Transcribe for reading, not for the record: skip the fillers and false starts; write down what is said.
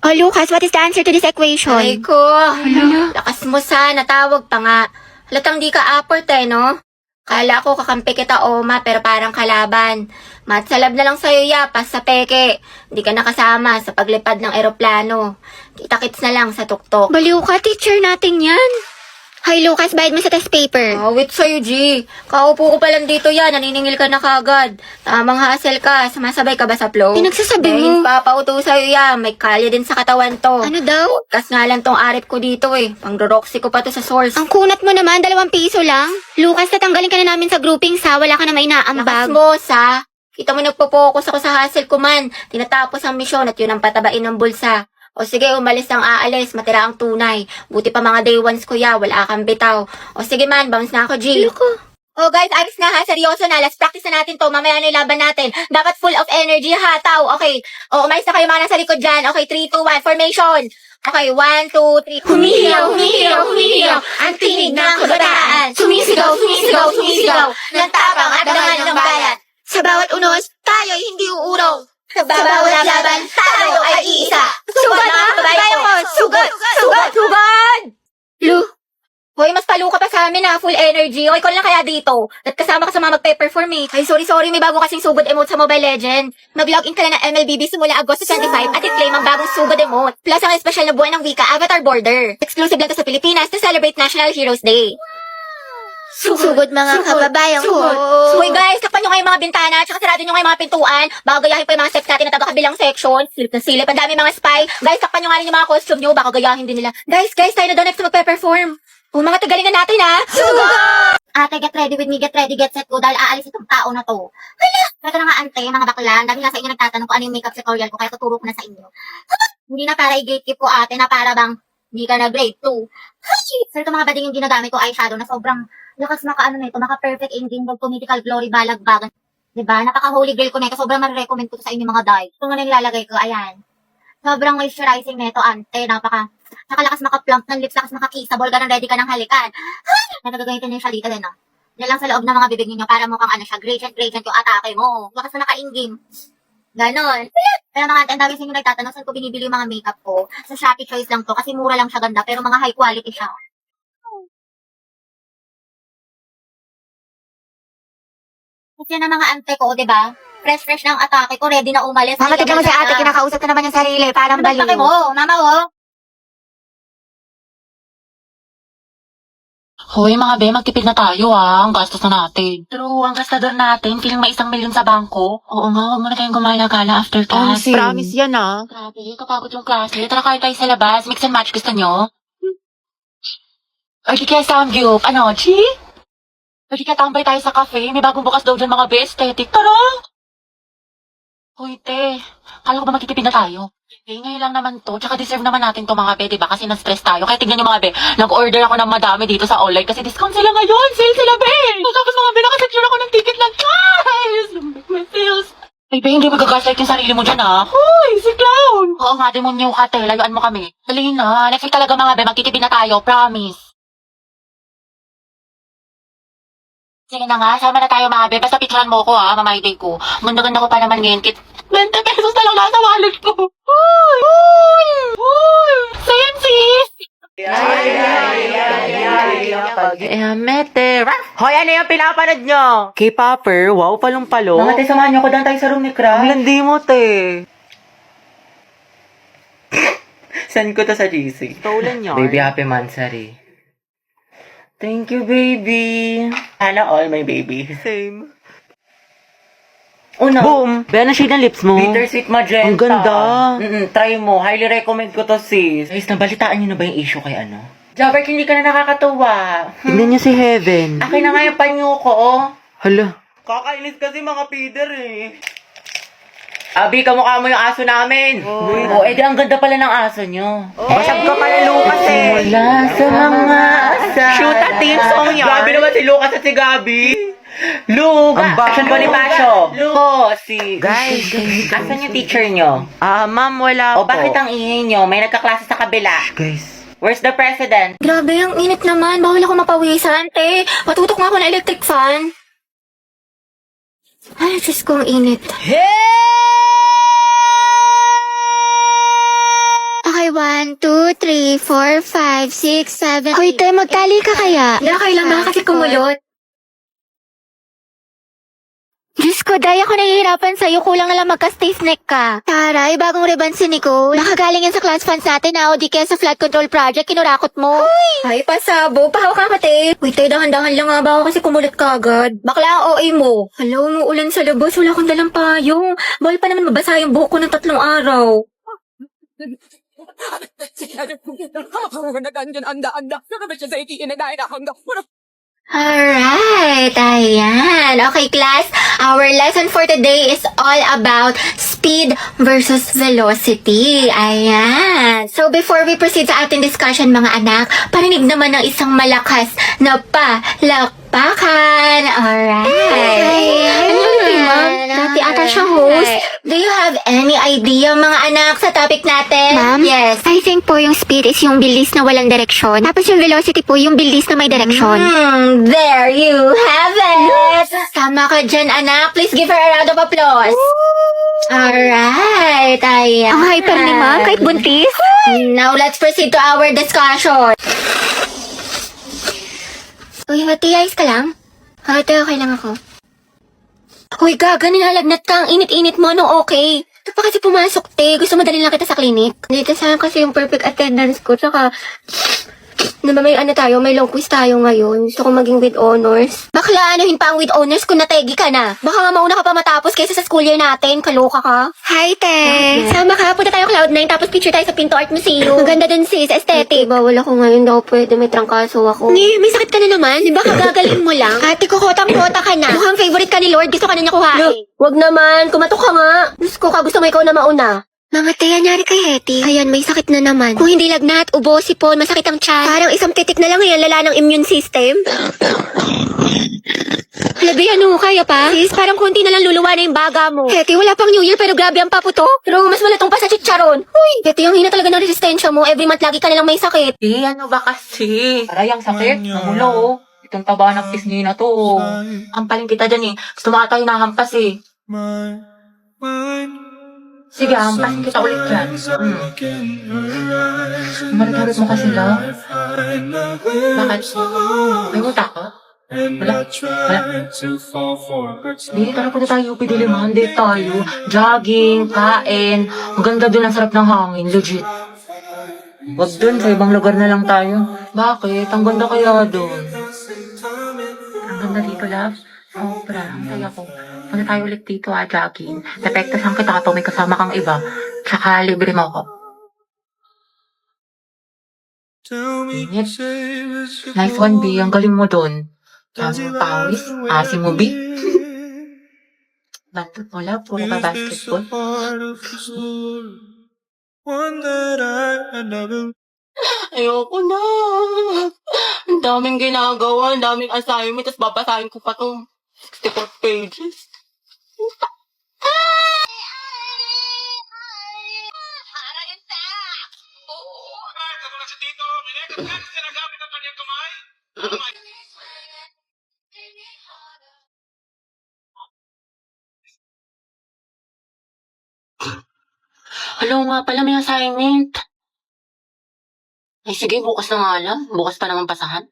Oh, Lucas, what is the answer to this equation? Ay ko, lakas mo sana, tawag pa nga. Halatang di ka aport no? Kala ko kakampi kita, Oma, pero parang kalaban. Matsalab na lang sa'yo, yapas sa peke. Hindi ka nakasama sa paglipad ng eroplano. Kita-kits na lang sa tuktok. Baliw ka, teacher natin yan. Hi, Lucas, bayad mo sa test paper. Awit sa'yo, G. Kaupo ko pa lang dito yan, naniningil ka na kagad. Tamang hassle ka, sumasabay ka ba sa flow? Pinagsasabi mo. Papauto sa'yo yan, may kalya din sa katawan to. Ano daw? Kas nga lang tong arip ko dito Pang-roxy ko pa to sa source. Ang kunat mo naman, 2 piso lang. Lucas, tatanggalin ka na namin sa grouping sa wala ka na may Lakas naambag. mo, sa. Kita mo nagpo-focus ako sa hustle ko man. Tinatapos ang misyon at yun ang patabain ng bulsa. O sige, umalis ang aalis, matira ang tunay. Buti pa mga day ones kuya, wala kang bitaw. O sige man, bounce na ako, G. Loko. Oh guys, aris na ha, seryoso na. Let's practice na natin to. Mamaya na yung laban natin. Dapat full of energy ha, tao. Okay. O, umalis na kayo mga nasa likod dyan. Okay, 3, 2, 1, formation. Okay, 1, 2, 3. Humihiyaw, humihiyaw, humihiyaw. Ang tinig ng kabataan. Sumisigaw, sumisigaw, sumisigaw. Ng tapang at dangal ng bayan. Sa bawat unos, tayo'y hindi uuraw. Sa bawat laban, tayo ay iisa. Sugad mga kababayan ko! Sugad! Sugad! Sugad! Lu, Hoy, mas palo ka pa sa amin ha, full energy. O, ikaw lang kaya dito. At kasama ka sa mga magpe-perform Ay, sorry, may bago kasing sugod emote sa Mobile Legends. Mag-login ka na ng MLBB simula Agosto 25 at i-claim ang bagong sugod emote. Plus ang espesyal na buwan ng wika, Avatar Border. Exclusive lang to sa Pilipinas to celebrate National Heroes Day. sugod mga kababayan ko. Hoy guys, takpan nyo nga yung mga bintana, tsaka sarado nyo nga yung mga pintuan. Baka gayahin pa yung mga steps natin na taga-kabilang section. Silip na silip, ang dami mga spy. Guys, takpan nyo nga rin yung mga costume nyo, baka gayahin din nila. Guys, tayo na daw next na magpe-perform. Mga tagalingan natin ha. Sugod! Ate, get ready with me, get ready, get set ko, dahil aalis itong tao na to. Hala! Teka na nga, ante, mga bakla, ang dami nga sa inyo nagtatanong kung ano yung makeup tutorial ko, kaya tuturo ko na sa inyo. Hindi na para i-gatekeep ko, ate, na para bang hindi ka na grade 2. Sir, itong mga bading yung ginagamit ko, eyeshadow, na sobrang lakas maka-ano nito, maka-perfect ending, mythical glory, balagbagan. Diba? Napaka-holy grail ko nito, sobrang ma-recommend ko to sa inyo mga dye. Ito nga na nilalagay ko, ayan. Sobrang moisturizing nito, ante, nakalakas maka-plump ng lips, lakas maka-kissable, ganun ready ka ng halikan. Nagagamitin niyo siya dito din, no? Yan lang sa loob ng mga bibig niyo para mukhang ano siya, gradient yung atake mo. Lakas na naka-in-game. Ganon. Pero mga ante, ang dami sa inyo nagtatanong saan ko binibili yung mga makeup ko. Sa Shopee Choice lang to, kasi mura lang siya ganda, pero mga high quality siya. Kasi yan ang mga ante ko, diba? Fresh ng atake ko, ready na umalis. Mama, tignan mo si ate, kinakausap na naman yung sarili, parang Ano ba baliw. mo, mama, oh? Hoy, mga be, magtipid na tayo Ang gastos na natin. True, ang gastador natin, feeling may 1 milyon sa bangko. Oo nga, huwag muna tayong gumala-gala after class. Promise yan Grabe, kapagod yung klase. Tara kayo tayo sa labas. Mix and match, gusto nyo? Or di kaya samgyup. Ano, Chi? Or di kaya tambay tayo sa cafe. May bagong bukas daw dyan mga be, aesthetic. Tara! Hoy, te. Kala ko ba magtitipid na tayo? Ngayon lang naman to. Tsaka deserve naman natin to mga be, diba? Kasi na-stress tayo. Kaya tignan nyo mga be, nag-order ako ng madami dito sa online kasi discount sila ngayon. Sale sila, be! Tapos mga be, nakasecure ako ng ticket lang. Guys! May sales! Ay, be, hindi magagaslight yung sarili mo dyan, Hoy, si Clown! Oo nga, demonyo ka, te. Layuan mo kami. Dali na. Next week talaga mga be, magtitipid na tayo. Promise. Sige na nga, sama na tayo mga be. Basta picturean mo ko mamay-day ko. Ganda-ganda ko pa naman ngayon. 20 pesos na lang nasa wallet ko. Hoy! Hoy! Hoy! Same sis! Mete. Hoy, ano yung pinapanood nyo? K-popper, wow, palong-palo. Mga te, samahan niyo ako daan tayo sa room ni Crash. Ang landi mo, te. Send ko to sa GC. Stolen yun. Baby, happy mansari. Thank you, baby. Sana all, my baby. Same. Una, Boom! Be, ano shade ng lips mo? bittersweet magenta. Ang ganda. Try mo. Highly recommend ko to, sis. Guys, nabalitaan niyo na ba yung issue kay ano? Jabert, hindi ka na nakakatuwa. Tignan niyo si Heaven. Akin na nga yung panyo ko, Hala. Kakainis kasi mga feeder Abi, kamukha mo yung aso namin. Oh, edi ang ganda pala ng aso nyo. Basag ka pala, Lucas Mula sa mga asa. Shoot a team song yan. Grabe naman si Lucas at si Gabi. Luga. Ang bago. Asan Bonifacio? Si... Guys. Asan yung teacher nyo? Ma'am, wala O po. bakit ang ingay nyo? May nagkaklase sa kabila. Guys. Where's the president? Grabe, ang init naman. Bawal ako mapawisan, te. Patutok nga ako ng electric fan. Ay, Diyos ko, ang init. 1, 2, 3, 4, 5, 6, 7, Hoy, te, magtali ka kaya? Kailangan kasi kumulot. Diyos ko, Day, ako nahihirapan sa'yo. Kulang na lang magka-stay snack ka. Taray, bagong ribbon si Nicole. Nakagaling yan sa class funds natin, o di kaya sa flood control project, kinurakot mo. Ay, pasabo. Pahawak ka kate. Uy, tayo dahan-dahan lang nga ba ako kasi kumulot ka agad. Bakla ang OA mo. Hala, umuulan sa labas. Wala akong dalang payong. Bawal pa naman mabasa yung buhok ko ng 3 araw. Alright, ayan. Okay, class. Our lesson for today is all about speed versus velocity. Ayan. So, before we proceed sa ating discussion, mga anak, parinig naman ng isang malakas na palakpakan. Alright. Dati ata siya host. Do you have any idea, mga anak, sa topic natin? Ma'am? Yes. I think po yung speed is yung bilis na walang direksyon. Tapos yung velocity po yung bilis na may direksyon. There you have it! Tama ka dyan, anak. Please give her a round of applause. Alright, ayan. Ang hyper ni ma'am, kahit buntis. Now, let's proceed to our discussion. Uy, Hati, ayos ka lang? Hati, okay lang ako. Uy, gaga, nilalagnat ka. Ang init-init mo, no, okay. Ito pa kasi pumasok, te. Gusto mo dalhin lang kita sa clinic. Dito sa'yo kasi yung perfect attendance ko. Tsaka, may may long quiz tayo ngayon. Gusto kong maging with honors. Bakla, anuhin pa ang with honors kung nategi ka na. Baka nga mauna ka pa matapos kaysa sa school year natin. Kaloka ka. Hi, te. Sama ka, punta tayo Cloud9, tapos picture tayo sa Pinto Art Museum. Ang ganda dun sis, aesthetic. Bawal ako ngayon daw pwede. May trangkaso ako. May sakit ka na naman. Di ba kagagaling mo lang? Ate, kukotang-kota ka na. Mukhang favorite ka ni Lord. Gusto ka na niya kuhain. Wag naman. Kumatok ka nga. Diyos ko ka. Gusto mo ikaw na mauna. Mga te, anyari kay Hetty. Ayan, may sakit na naman. Kung hindi lagnat, ubo, sipon, masakit ang tiyan. Parang isang titik na lang yan, lala ng immune system. Labi, ano, kaya pa? Sis, parang konti na lang luluwa na yung baga mo. Hetty, wala pang New Year pero grabe ang paputok. True, mas malatong pa sa chicharon. Uy, Hetty, ang hina talaga ng resistensya mo. Every month lagi ka na lang may sakit. Ano ba kasi? Aray, ang sakit. Namulo, oh. Itong taba ng pisngi na to. Oh. Ampaling kita dyan eh. Gusto mo ata yung nahampas eh. Sige, hampasin kita ulit dyan. Marit-harit mo kasi lang. Bakit? May muta ka? Wala. Hindi, tara punta tayo UP Diliman. Date tayo. Jogging, kain. Ang ganda dun, ang sarap ng hangin. Legit. Wag dun, sa ibang lugar na lang tayo. Bakit? Ang ganda kaya dun. Ang ganda dito, love. Sobra. Ang saya ko. Punta tayo ulit dito, jogging. Depektasan kita kapag may kasama kang iba. Tsaka libre mo ako. Init. Nice one, B. Ang galing mo dun. Ang pawis. Asim mo, B. Bantot mo, love. Puro ka basketball. Ayoko na. Ang daming ginagawa, ang daming assignment, tapos babasahin ko pa itong 64 pages. Hello nga pala, may assignment. Ay sige, bukas na nga lang. Bukas pa naman pasahan.